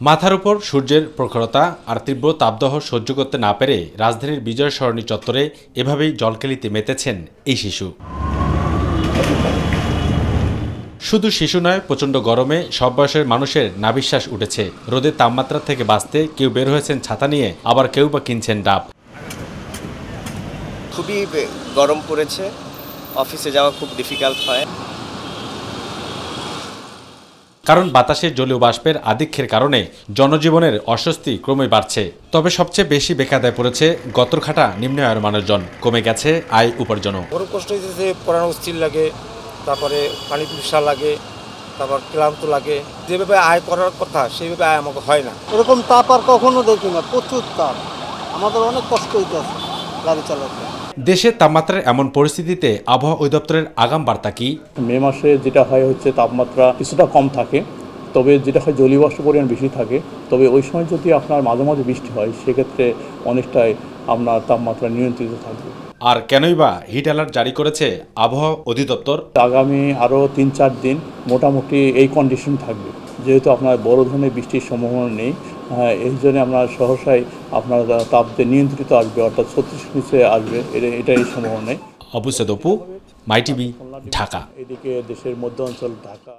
মাথার উপর সূর্যের প্রখরতা আর তীব্র তাপদাহ সহ্য করতে না পেরে রাজধানীর বিজয় সরণি চত্বরে এভাবেই জলকেলিতে মেতেছেন এই শিশু। শুধু শিশু নয়, প্রচণ্ড গরমে সব বয়সের মানুষের নাভিশ্বাস উঠেছে। রোদের তাপমাত্রা থেকে বাঁচতে কেউ বের হয়েছেন ছাতা নিয়ে, আবার কেউ বা কিনছেন ডাব। খুবই গরম পড়েছে, অফিসে যাওয়া খুব ডিফিকাল্ট হয়। কারণ বাতাসে জলীয় বাষ্পের আধিক্যের কারণে জনজীবনের অস্বস্তি ক্রমেই বাড়ছে। তবে সবচেয়ে বেশি বেকায়দায় পড়েছে গতরখাটা নিম্ন আয়ের মানুষজন। কমে গেছে আয় উপার্জনও। বড় কষ্ট হইতেছে, পড়ানো স্থির লাগে, তারপরে পানি পিপাসা লাগে, তারপর ক্লান্ত লাগে। যেভাবে আয় করার কথা সেইভাবে আয় আমাকে হয় না। এরকম তাপ আর কখনো দেখি না, প্রচুর তাপ, আমাদের অনেক কষ্ট হইতেছে গাড়ি চালাতে। দেশের তাপমাত্রার এমন পরিস্থিতিতে আবহাওয়া অধিদপ্তরের আগাম বার্তা কি? মে মাসে যেটা হয় হচ্ছে তাপমাত্রা কিছুটা কম থাকে, তবে যেটা হয় জলীয় বাষ্প পরিমাণ বেশি থাকে। তবে ওই সময় যদি আপনার মাঝে মাঝে বৃষ্টি হয়, সেক্ষেত্রে অনেকটাই আপনার তাপমাত্রা নিয়ন্ত্রিত থাকবে। আর কেনই বা হিট অ্যালার্ট জারি করেছে আবহাওয়া অধিদপ্তর? আগামী আরও ৩-৪ দিন মোটামুটি এই কন্ডিশন থাকবে, যেহেতু আপনার বড় ধরনের বৃষ্টির সম্ভাবনা নেই। এই জন্য আপনার সহসাই আপনার তাপতে নিয়ন্ত্রিত আসবে, অর্থাৎ ৩৬ নিচে আসবে, এটাই সম্ভাবনা নেই। অবু সৈয়দ অপু, মাই টিভি, ঢাকা। এদিকে দেশের মধ্য অঞ্চল ঢাকা।